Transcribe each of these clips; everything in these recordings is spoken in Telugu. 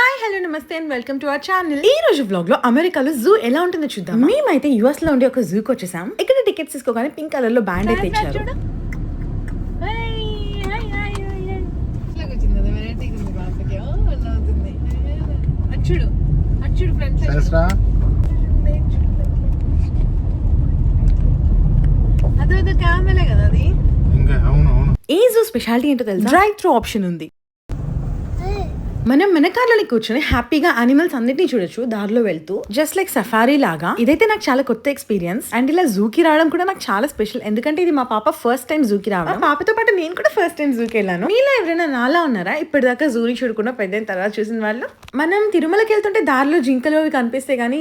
హాయ్ హలో నమస్తే and welcome to our channel. ఈ రోజు వ్లాగ్ లో అమెరికాలో జూ ఎలా ఉంటుందో చూద్దాం. మేమైతే యుఎస్ లో ఉండే ఒక జూకి వచ్చేసాం. ఇక్కడ టికెట్స్ తీసుకోగానే పింక్ కలర్ లో బ్యాండ్ అయితే ఇచ్చారు. ఈ జూ స్పెషాలిటీ ఏంటో తెలుసా? డ్రైవ్ త్రూ ఆప్షన్ ఉంది. మనం మన కార్లోని కూర్చొని హ్యాపీగా యానిమల్స్ అన్నిటిని చూడొచ్చు దారిలో వెళ్తూ, జస్ట్ లైక్ సఫారీ లాగా. ఇదైతే నాకు చాలా కొత్త ఎక్స్పీరియన్స్ అండ్ ఇలా జూకి రావడం కూడా నాకు చాలా స్పెషల్. ఎందుకంటే ఇది మా పాప ఫస్ట్ టైం జూకి రావడం. పాపతో పాటు నేను కూడా ఫస్ట్ టైం జూకి వెళ్ళాను. మీలో ఎవరైనా నాలా ఉన్నారా ఇప్పటిదాకా జూని చూడకుండా పెద్ద తర్వాత చూసిన వాళ్ళు? మనం తిరుమలకి వెళ్తుంటే దారిలో జింకలు కనిపిస్తే గానీ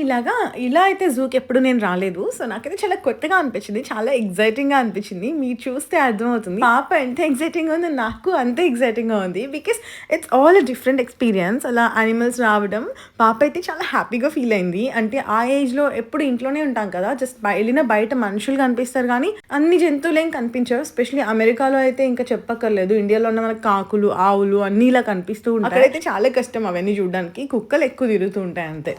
ఇలా అయితే జూకి ఎప్పుడు నేను రాలేదు. సో నాకైతే చాలా కొత్తగా అనిపించింది, చాలా ఎక్సైటింగ్ గా అనిపించింది. మీరు చూస్తే అర్థమవుతుంది పాప ఎంత ఎక్సైటింగ్ గా ఉంది, నాకు అంతే ఎక్సైటింగ్ గా ఉంది. Because it's all different experience. అలా యానిమల్స్ రావడం పాప అయితే చాలా హ్యాపీగా ఫీల్ అయింది. అంటే ఆ ఏజ్ లో ఎప్పుడు ఇంట్లోనే ఉంటాం కదా, జస్ట్ వెళ్ళిన బయట మనుషులు కనిపిస్తారు కానీ అన్ని జంతువులు ఏం కనిపించవు. ఎస్పెషల్లీ అమెరికాలో అయితే ఇంకా చెప్పక్కర్లేదు. ఇండియాలో ఉన్న మనకి కాకులు, ఆవులు అన్ని ఇలా కనిపిస్తూ ఉంటాయి. అక్కడైతే చాలా కష్టం అవన్నీ చూడడానికి. కుక్కలు ఎక్కువ తిరుగుతూ ఉంటాయి అంతే.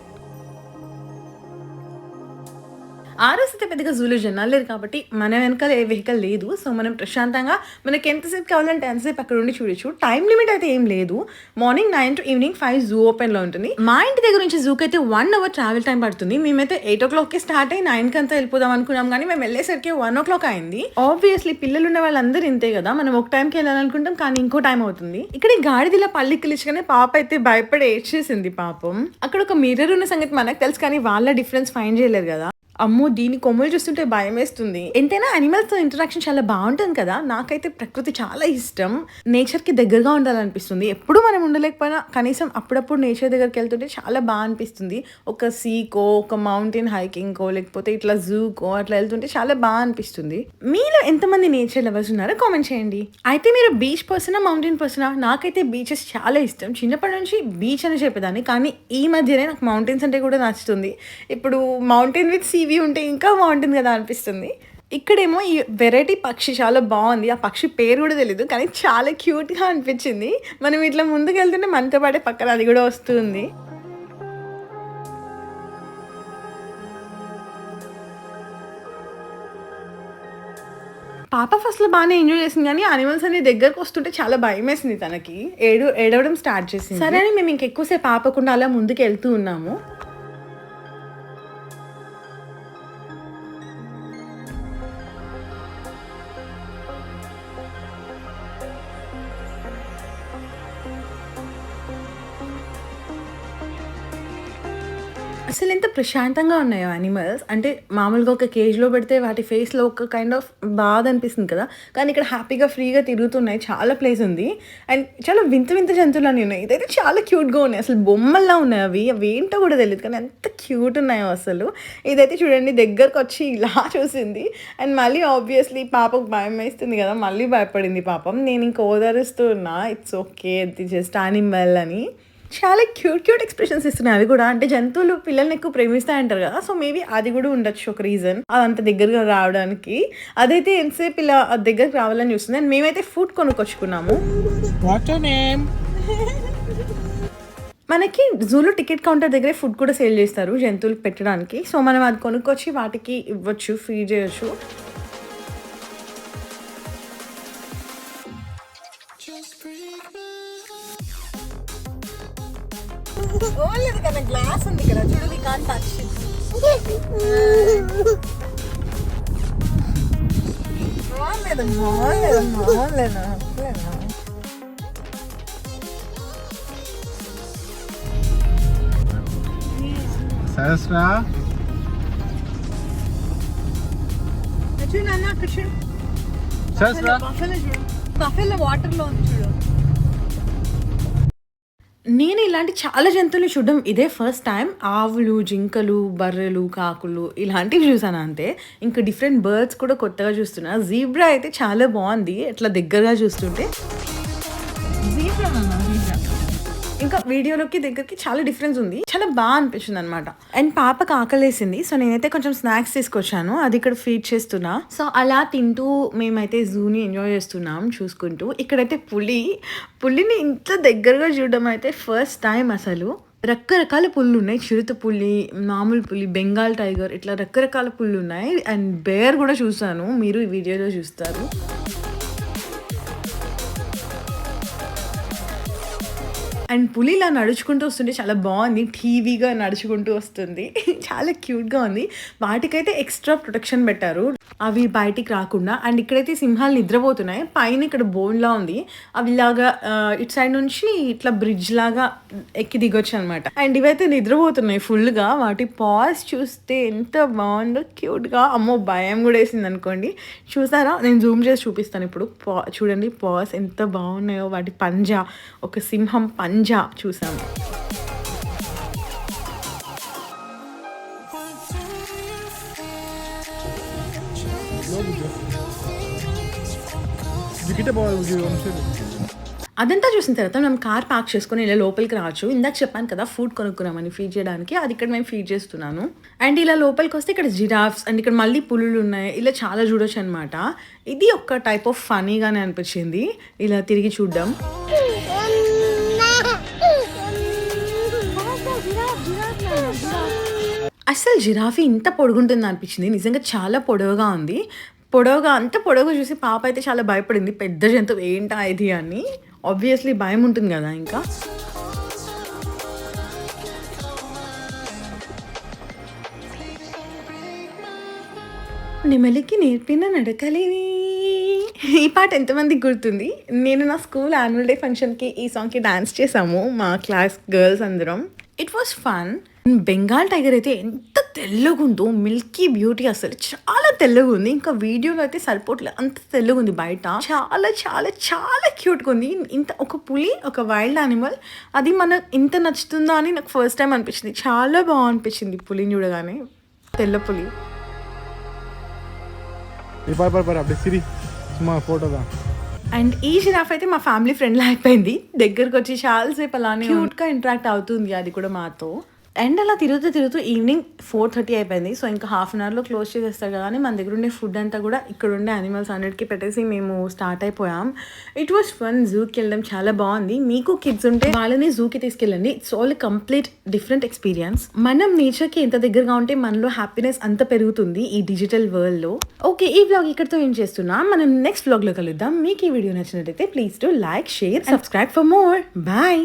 ఆ రోజు అయితే పెద్దగా జూలో జనాలు లేరు కాబట్టి మన వెనకాల ఏ వెహికల్ లేదు. సో మనం ప్రశాంతంగా మనకి ఎంతసేపు కావాలంటే ఎంతసేపు అక్కడ ఉండి చూడొచ్చు. టైం లిమిట్ అయితే ఏం లేదు. Morning 9 to evening 5 zoo open లో ఉంటుంది. మా ఇంటి దగ్గర నుంచి జూకి అయితే 1 hour ట్రావెల్ టైం పడుతుంది. మేమైతే 8 o'clock స్టార్ట్ అయ్యి 9 కంతా వెళ్ళిపోదాం అనుకున్నాం కానీ మేము వెళ్ళేసరికి 1 o'clock అయింది. ఆబ్వియస్లీ పిల్లలు ఉన్న వాళ్ళందరూ ఇంతే కదా, మనం ఒక టైంకి వెళ్ళాలనుకుంటాం కానీ ఇంకో టైం అవుతుంది. ఇక్కడ ఈ గాడిదిలా పల్లి కిలిచగానే పాప అయితే భయపడి ఏడ్చేసింది పాపం. అక్కడ ఒక మిర్రర్ ఉన్న సంగతి మనకు తెలుసు కానీ వాళ్ళ డిఫరెన్స్ ఫైండ్ చేయలేరు కదా. అమ్మో, దీని కొమ్ములు చూస్తుంటే భయం వేస్తుంది. ఎంతైనా అనిమల్స్ తో ఇంటరాక్షన్ చాలా బాగుంటుంది కదా. నాకైతే ప్రకృతి చాలా ఇష్టం. నేచర్ కి దగ్గరగా ఉండాలనిపిస్తుంది. ఎప్పుడు మనం ఉండలేకపోయినా కనీసం అప్పుడప్పుడు నేచర్ దగ్గరికి వెళ్తుంటే చాలా బాగా అనిపిస్తుంది. ఒక సీకో, ఒక మౌంటైన్ హైకింగ్కో, లేకపోతే ఇట్లా జూకో అట్లా వెళ్తుంటే చాలా బాగా అనిపిస్తుంది. మీలో ఎంతమంది నేచర్ లవర్స్ ఉన్నారో కామెంట్ చేయండి. అయితే మీరు బీచ్ పర్సనా, మౌంటైన్ పర్సనా? నాకైతే బీచెస్ చాలా ఇష్టం. చిన్నప్పటి నుంచి బీచ్ అని చెప్పేదాన్ని, కానీ ఈ మధ్యనే నాకు మౌంటైన్స్ అంటే కూడా నచ్చుతుంది. ఇప్పుడు మౌంటైన్ విత్ సీ వ్యూ ఉంటే ఇంకా బాగుంటుంది కదా అనిపిస్తుంది. ఇక్కడేమో ఈ వెరైటీ పక్షి చాలా బాగుంది. ఆ పక్షి పేరు కూడా తెలీదు కానీ చాలా క్యూట్గా అనిపించింది. మనం ఇట్లా ముందుకు వెళ్తుంటే మనతో పాటే పక్కన అది కూడా వస్తుంది. పాప ఫస్ట్లో బాగానే ఎంజాయ్ చేసింది కానీ అనిమల్స్ అన్ని దగ్గరకు వస్తుంటే చాలా భయం వేసింది. తనకి ఏడవడం స్టార్ట్ చేసింది. సరే అని మేము ఇంకెక్కువసేపు ఆపకుండా అలా ముందుకు వెళ్తూ ఉన్నాము. అసలు ఎంత ప్రశాంతంగా ఉన్నాయో యానిమల్స్. అంటే మామూలుగా ఒక కేజ్లో పెడితే వాటి ఫేస్లో ఒక కైండ్ ఆఫ్ బాధ అనిపిస్తుంది కదా, కానీ ఇక్కడ హ్యాపీగా ఫ్రీగా తిరుగుతున్నాయి. చాలా ప్లేస్ ఉంది అండ్ చాలా వింత వింత జంతువులు అన్నీ ఉన్నాయి. ఇదైతే చాలా క్యూట్గా ఉన్నాయి. అసలు బొమ్మల్లా ఉన్నాయి. అవి ఏంటో కూడా తెలియదు కానీ ఎంత క్యూట్ ఉన్నాయో అసలు. ఇదైతే చూడండి దగ్గరకు వచ్చి ఇలా చూసింది అండ్ మళ్ళీ ఆబ్వియస్లీ పాపకు భయం వేస్తుంది కదా, మళ్ళీ భయపడింది పాపం. నేను ఇంక ఓదారుస్తూ ఉన్నా, ఇట్స్ ఓకే, ఇది జస్ట్ యానిమల్ అని. చాలా క్యూట్ ఎక్స్ప్రెషన్స్ ఇస్తున్నాయి అవి కూడా. అంటే జంతువులు పిల్లల్ని ఎక్కువ ప్రేమిస్తాయంటారు కదా, సో మేబీ అది కూడా ఉండొచ్చు ఒక రీజన్ అదంత దగ్గరగా రావడానికి. అదైతే ఎంతసేపు ఇలా దగ్గరకు రావాలని చూస్తుంది. అండ్ మేమైతే ఫుడ్ కొనుక్కొచ్చుకున్నాము. మనకి జూలో టికెట్ కౌంటర్ దగ్గరే ఫుడ్ కూడా సేల్ చేస్తారు జంతువులు పెట్టడానికి. సో మనం అది కొనుక్కొచ్చి వాటికి ఇవ్వచ్చు, ఫీడ్ చేయొచ్చు. లేదు కదా, గ్లాస్ ఉంది ఇక్కడ చూడు, we can't touch it. Sahasra చూడు నాన్న, అక్కడ చూడు. సహస్రా బఫెలో వాటర్ లో ఉంది చూడు. నేను ఇలాంటి చాలా జంతువులు చూడడం ఇదే ఫస్ట్ టైం. ఆవులు, జింకలు, బర్రెలు, కాకులు ఇలాంటివి చూసాను అంతే. ఇంకా డిఫరెంట్ బర్డ్స్ కూడా కొత్తగా చూస్తున్నా. జీబ్రా అయితే చాలా బాగుంది ఎట్లా దగ్గరగా చూస్తుంటే. జీబ్రా ఇంకా వీడియోలోకి దగ్గరికి చాలా డిఫరెన్స్ ఉంది, చాలా బాగా అనిపించింది అనమాట. అండ్ పాపకు ఆకలేసింది, సో నేనైతే కొంచెం స్నాక్స్ తీసుకొచ్చాను, అది ఇక్కడ ఫీడ్ చేస్తున్నా. సో అలా తింటూ మేమైతే జూని ఎంజాయ్ చేస్తున్నాం చూసుకుంటూ. ఇక్కడైతే పులిని ఇంత దగ్గరగా చూడడం అయితే ఫస్ట్ టైం అసలు. రకరకాల పుళ్ళు ఉన్నాయి, చిరుత పులి, మామూలు పులి, బెంగాల్ టైగర్, ఇట్లా రకరకాల పుళ్ళు ఉన్నాయి. అండ్ బేర్ కూడా చూసాను, మీరు ఈ వీడియోలో చూస్తారు. అండ్ పులి ఇలా నడుచుకుంటూ వస్తుంటే చాలా బాగుంది, టీవీగా నడుచుకుంటూ వస్తుంది. చాలా క్యూట్గా ఉంది. వాటికైతే ఎక్స్ట్రా ప్రొటెక్షన్ పెట్టారు, అవి బయటికి రాకుండా. అండ్ ఇక్కడైతే సింహాలు నిద్రపోతున్నాయి, పైన ఇక్కడ బోన్లా ఉంది, అవి ఇలాగా ఇటు సైడ్ నుంచి ఇట్లా బ్రిడ్జ్ లాగా ఎక్కి దిగొచ్చు అనమాట. అండ్ ఇవైతే నిద్రపోతున్నాయి ఫుల్గా. వాటి పాస్ చూస్తే ఎంత బాగుందో క్యూట్గా. అమ్మో భయం కూడా వేసింది అనుకోండి. చూసారా, నేను జూమ్ చేసి చూపిస్తాను ఇప్పుడు. చూడండి పాస్ ఎంత బాగున్నాయో, వాటి పంజా, ఒక సింహం పంజా చూసాము. అదంతా చూసిన తర్వాత మేము కార్ పార్క్ చేసుకొని ఇలా లోపలికి రావచ్చు. ఇందాక చెప్పాను కదా ఫుడ్ కొనుక్కున్నామని ఫీడ్ చేయడానికి, అది ఇక్కడ మేము ఫీడ్ చేస్తున్నాను. అండ్ ఇలా లోపలికి వస్తే ఇక్కడ జిరాఫ్స్ అండ్ ఇక్కడ మళ్ళీ పులులు ఉన్నాయి, ఇలా చాలా చూడొచ్చు అనమాట. ఇది ఒక టైప్ ఆఫ్ ఫనీగానే అనిపించింది ఇలా తిరిగి చూడడం. అసలు జిరాఫీ ఇంత పొడుగుంటుంది అనిపించింది, నిజంగా చాలా పొడవుగా ఉంది. అంత పొడవుగా చూసి పాప అయితే చాలా భయపడింది, పెద్ద జంతువు ఏంటా ఇది అని. ఆబ్వియస్లీ భయం ఉంటుంది కదా. ఇంకా నెమలికి నేర్పిన నడకలేవి, ఈ పాట ఎంతమందికి గుర్తుంది? నేను నా స్కూల్ యాన్యువల్ డే ఫంక్షన్కి ఈ సాంగ్కి డాన్స్ చేసాము, మా క్లాస్ గర్ల్స్ అందరం. It was fun. Bengal tiger అయితే ఎంత తెల్లగా ఉందో, మిల్కీ బ్యూటీ, అసలు చాలా తెల్లగా ఉంది. ఇంకా వీడియోలో అయితే సరిపోట్లేదు, అంత తెల్లగా ఉంది. బయట చాలా చాలా చాలా క్యూట్గా ఉంది. ఇంత ఒక పులి, ఒక వైల్డ్ యానిమల్, అది మనకు ఇంత నచ్చుతుందా అని నాకు ఫస్ట్ టైం అనిపించింది. చాలా బాగా అనిపించింది పులిని చూడగానే, తెల్ల పులి. అండ్ ఈ జిరాఫ్ అయితే మా ఫ్యామిలీ ఫ్రెండ్లా అయిపోయింది, దగ్గరకు వచ్చి చాలాసేపు అలానే క్యూట్గా ఇంటరాక్ట్ అవుతుంది అది కూడా మాతో. అండ్ అలా తిరుగుతూ ఈవినింగ్ 4:30 అయిపోయింది. సో ఇంకా హాఫ్ అన్ అవర్లో క్లోజ్ చేసేస్తారు కదా అని మన దగ్గర ఉండే ఫుడ్ అంతా కూడా ఇక్కడ ఉండే యానిమల్స్ అన్నిటికీ పెట్టేసి మేము స్టార్ట్ అయిపోయాం. It was fun. జూకి వెళ్ళడం చాలా బాగుంది. మీకు కిడ్స్ ఉంటే వాళ్ళని జూకి తీసుకెళ్ళండి. It's all complete different experience. మనం నేచర్కి ఎంత దగ్గరగా ఉంటే మనలో హ్యాపీనెస్ అంత పెరుగుతుంది ఈ డిజిటల్ వరల్డ్లో. ఓకే, ఈ వ్లాగ్ ఇక్కడితో ఏం చేస్తున్నాం, మనం నెక్స్ట్ వ్లాగ్లో కలుద్దాం. మీకు ఈ వీడియో నచ్చినట్టయితే please to like, share, subscribe for more. Bye.